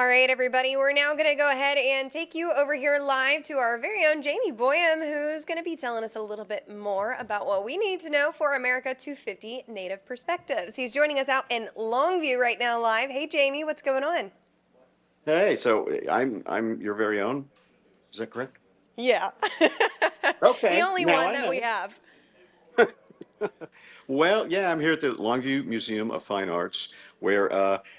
All right, everybody, we're now going to go ahead and take you over here live to our very own Jamie Boyum, who's going to be telling us a little bit more about what we need to know for America 250 Native Perspectives. He's joining us out in Longview right now live. Hey, Jamie, what's going on? Hey, so I'm your very own. Is that correct? Yeah. The Okay, only now one I that we know. have. Well, yeah, I'm here at the Longview Museum of Fine Arts, where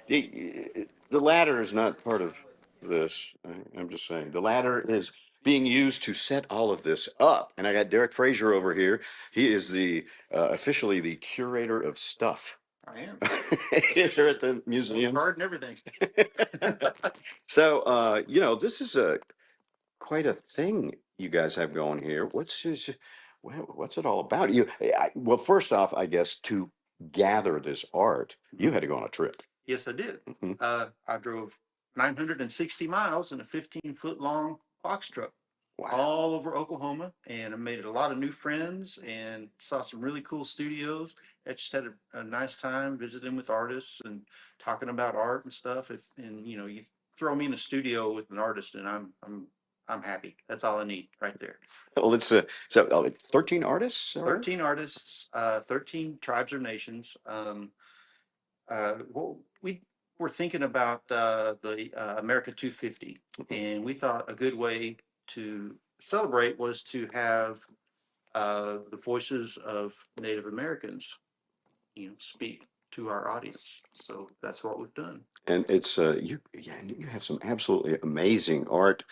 the ladder is not part of this. I'm just saying the ladder is being used to set all of this up. And I got Derek Frazier over here. He is the officially the curator of stuff. I am. Here at the museum. Card and everything. So, this is quite a thing you guys have going here. What's it all about? Well, first off, I guess to gather this art, you had to go on a trip. Yes, I did. Mhm. I drove 960 miles in a 15-foot long box truck Wow. all over Oklahoma, and I made a lot of new friends and saw some really cool studios. I just had a nice time visiting with artists and talking about art and stuff. You throw me in a studio with an artist, and I'm happy. That's all I need right there. Well, it's 13 artists, all right? 13 artists, 13 tribes or nations. Well, we were thinking about the America 250, and we thought a good way to celebrate was to have the voices of Native Americans, speak to our audience. So that's what we've done. And it's you have some absolutely amazing art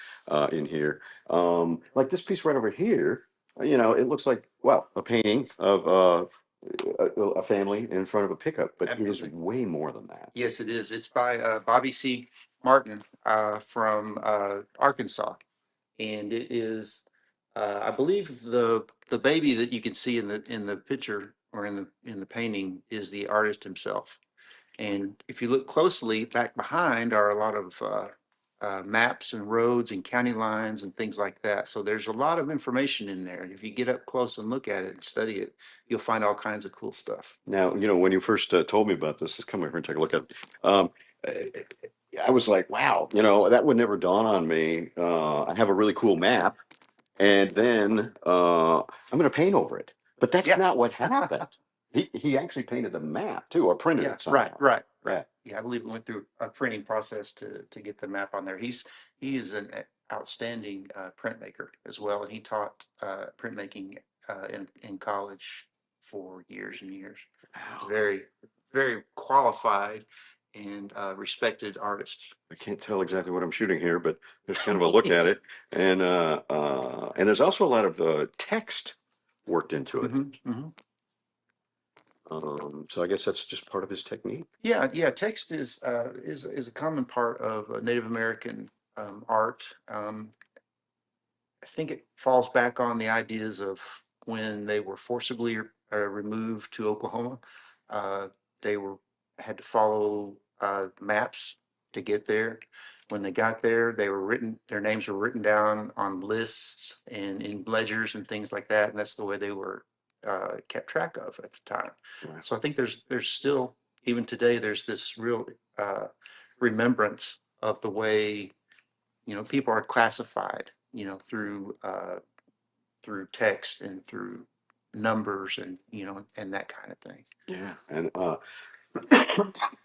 in here. Like this piece right over here, it looks like, well, a painting of a family in front of a pickup, but it is Absolutely. way more than that. Yes, it is. It's by Bobby C. Martin from Arkansas, and it is, I believe, the baby that you can see in the picture or in the painting is the artist himself. And if you look closely, back behind are a lot of maps and roads and county lines and things like that. So there's a lot of information in there. And if you get up close and look at it and study it, you'll find all kinds of cool stuff. Now, when you first told me about this, let's come over and take a look at it. Uh, I was like, wow, that would never dawn on me. I have a really cool map, and then I'm going to paint over it. But that's Yeah. not what happened. He actually painted the map too, or printed Yeah, it somehow. right. Yeah. Yeah, I believe we went through a printing process to get the map on there. He is an outstanding printmaker as well, and he taught printmaking in college for years and years. He's Wow. very, very qualified and respected artist. I can't tell exactly what I'm shooting here, but there's kind of a look at it, and there's also a lot of text worked into it. So I guess that's just part of his technique. Yeah. Text is a common part of Native American art. I think it falls back on the ideas of when they were forcibly removed to Oklahoma. They had to follow maps to get there. When they got there, their names were written down on lists and in ledgers and things like that, and that's the way they were kept track of at the time. Right. So I think there's still, even today, there's this real remembrance of the way people are classified, through text and through numbers and and that kind of thing. Yeah, and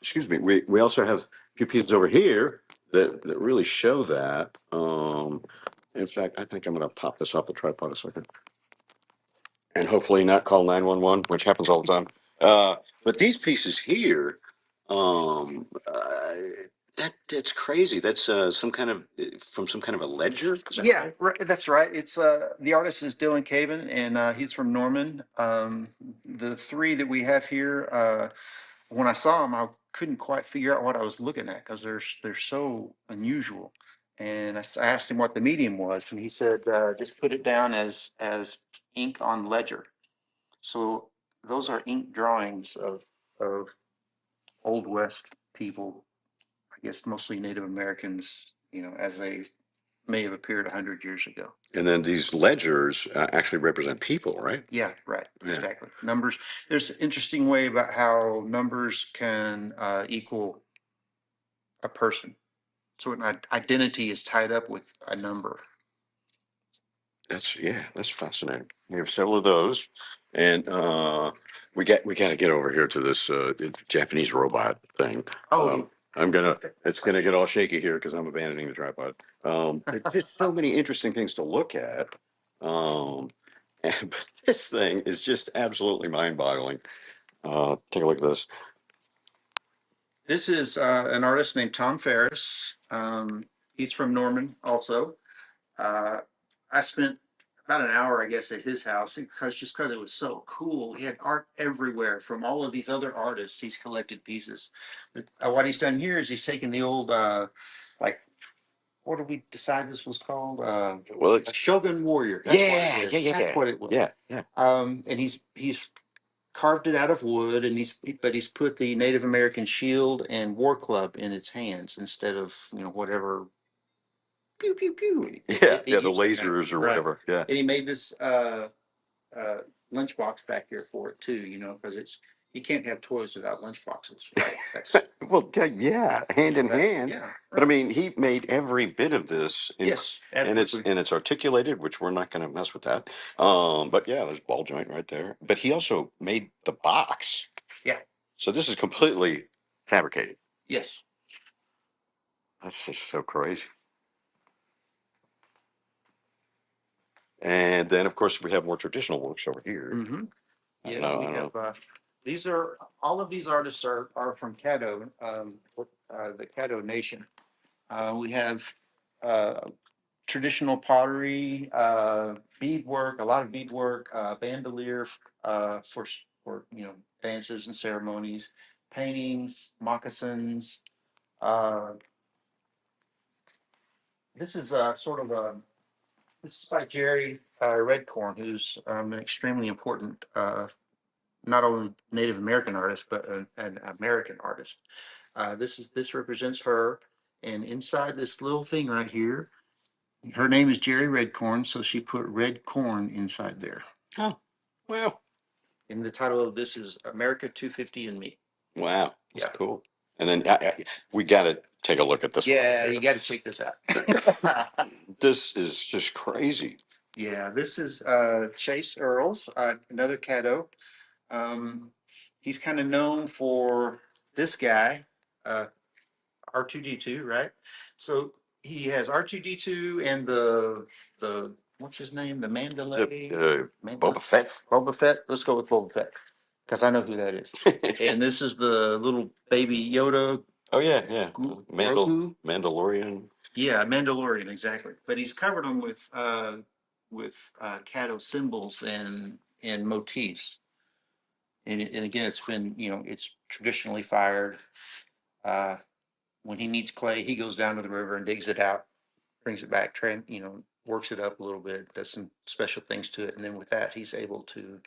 excuse me, we also have a few pieces over here that really show that. In fact, I think I'm going to pop this off the tripod a second, and hopefully not call 911, which happens all the time. But these pieces here, um, uh, that's crazy. That's some kind of from some kind of a ledger. Is that Yeah, right? right, that's right. It's the artist is Dylan Caven, and he's from Norman. The three that we have here, when I saw them, I couldn't quite figure out what I was looking at because they're so unusual. And I asked him what the medium was, and he said just put it down as ink on ledger. So those are ink drawings of Old West people, I guess mostly Native Americans, as they may have appeared 100 years ago. And then these ledgers actually represent people, right? Yeah, right. Yeah. Exactly. Numbers. There's an interesting way about how numbers can equal a person. So an identity is tied up with a number. That's fascinating. We have several of those, and we got to get over here to this Japanese robot thing. Oh, It's gonna get all shaky here because I'm abandoning the tripod. There's just so many interesting things to look at. But this thing is just absolutely mind-boggling. Take a look at this. this is an artist named Tom Ferris. He's from Norman also. I spent about an hour, I guess, at his house because it was so cool. He had art everywhere from all of these other artists. He's collected pieces. But, what he's done here is he's taken the old like what did we decide this was called? Well, A it's Shogun Warrior. That's what it is. That's what it was. yeah. And he's carved it out of wood, and he's put the Native American shield and war club in its hands instead of whatever pew pew pew. The used to have. lasers or Right. whatever. Yeah. And he made this lunchbox back here for it too, because you can't have toys without lunchboxes, right? That's Well, yeah, hand in hand. yeah. But I mean, he made every bit of this, Yes, and absolutely. it's articulated, which we're not going to mess with that. But yeah, there's ball joint right there. But he also made the box. Yeah. So this is completely fabricated. Yes. That's just so crazy. And then, of course, we have more traditional works over here. Mm-hmm. I Yeah, don't we know. have. These are all of these artists are from Caddo, the Caddo Nation. We have uh, traditional pottery, beadwork, a lot of beadwork, bandolier for dances and ceremonies, paintings, moccasins. Uh, this is sort of a this is by Jerry Redcorn, who's an extremely important not only Native American artist but an American artist. This represents her, and inside this little thing right here, her name is Jerry Redcorn, so she put red corn inside there. Oh, well, And the title of this is America 250 and Me. wow, that's Yeah. cool. And then we got to take a look at this one. Yeah, you got to check this out. This is just crazy. Yeah, this is Chase Earls, another Caddo. He's kind of known for this guy, uh, R2D2, right? So he has R2D2 and the what's his name? The Mandalay. Boba Fett. Boba Fett. Let's go with Boba Fett because I know who that is. And this is the little baby Yoda. Oh yeah. Grogu. Mandalorian. Yeah, Mandalorian, exactly. But he's covered them with Caddo symbols and motifs. And again, it's been it's traditionally fired. Uh, when he needs clay, he goes down to the river and digs it out, brings it back, works it up a little bit, does some special things to it, and then with that, he's able to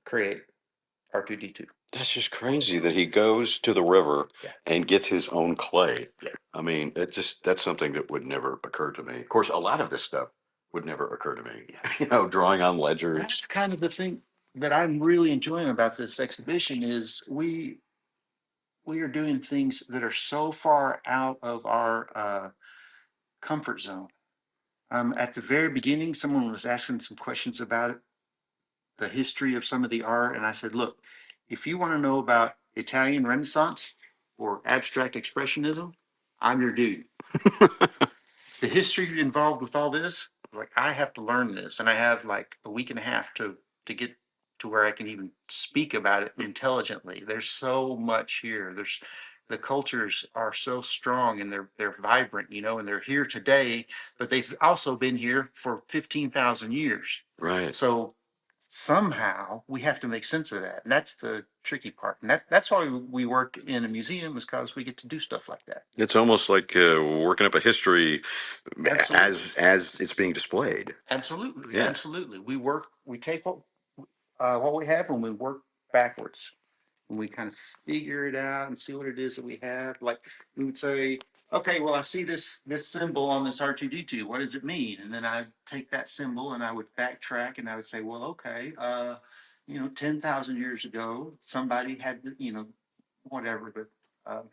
create R2D2. That's just crazy that he goes to the river Yeah. and gets his own clay. Yeah. I mean, that's something that would never occur to me. Of course, a lot of this stuff would never occur to me. Yeah. Drawing on ledgers. That's kind of the thing that I'm really enjoying about this exhibition is we are doing things that are so far out of our comfort zone. At the very beginning, someone was asking some questions about it, the history of some of the art, and I said, look, if you want to know about Italian Renaissance or abstract expressionism, I'm your dude. The history involved with all this, like I have to learn this, and I have like a week and a half to get to where I can even speak about it intelligently. There's so much here. The cultures are so strong and they're vibrant, and they're here today, but they've also been here for 15,000 years. Right. So somehow we have to make sense of that. And that's the tricky part. And that's why we work in a museum, is because we get to do stuff like that. It's almost like working up a history Absolutely. as it's being displayed. Absolutely. Yeah. Absolutely. We take what we have and we work backwards. And we kind of figure it out and see what it is that we have. Like we would say, okay, well, I see this symbol on this R2D2. What does it mean? And then I take that symbol and I would backtrack and I would say, well, okay, 10,000 years ago, somebody had, whatever, but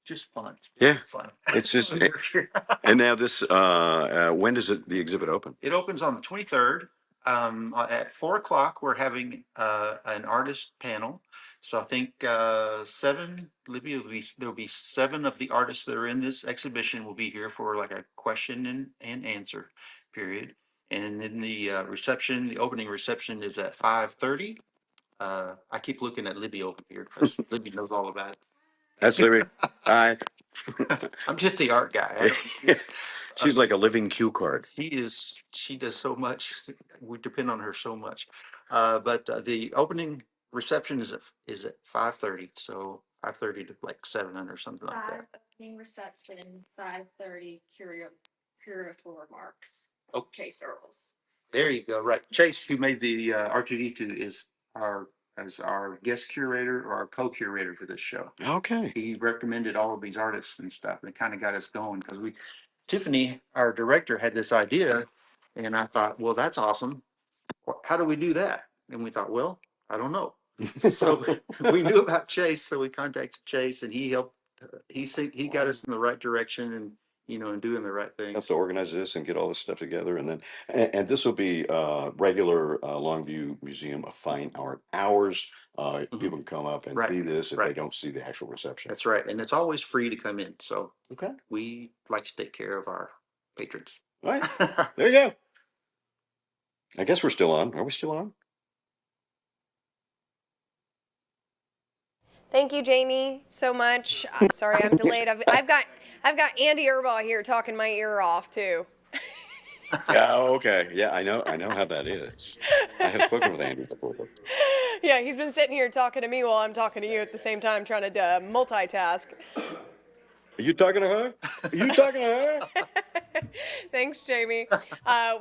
just fun. Yeah. Fun. It's just, When we're here. and now this, when does the exhibit open? It opens on the 23rd. At 4 o'clock, we're having an artist panel. So I think seven, Libby, there'll be seven of the artists that are in this exhibition will be here for like a question and answer period. And then the reception, the opening reception is at 5:30. I keep looking at Libby over here because Libby knows all about it. That's Libby. Hi. I'm just the art guy. I don't, She's like a living cue card. she does so much. We depend on her so much. But the opening reception is at 5:30. So 5:30 to like 7 or something like that. Opening reception, 5:30, curatorial remarks. Oh. Chase Earls. There you go. Right. Chase, who made the R2D2, is our guest curator or our co-curator for this show. Okay. He recommended all of these artists and stuff, and it kind of got us going because Tiffany, our director, had this idea, and I thought, well, that's awesome. How do we do that? And we thought, well, I don't know. So we knew about Chase, so we contacted Chase, and he helped. He got us in the right direction, and and doing the right thing. Have to organize this and get all this stuff together, and then and this will be regular Longview Museum of Fine Art hours. People can come up and Right. see this if Right. they don't see the actual reception. That's right, and it's always free to come in. So Okay. we like to take care of our patrons. All right. There you go. I guess we're still on. Are we still on? Thank you, Jamie, so much. Sorry, I'm delayed. I've got Andy Erbaugh here talking my ear off too. Yeah. Okay. Yeah, I know how that is. I have spoken with Andrew before. Yeah, he's been sitting here talking to me while I'm talking to you at the same time, trying to multitask. Are you talking to her? Are you talking to her? Thanks, Jamie.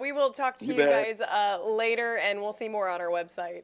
We will talk to You you bet. guys later, and we'll see more on our website.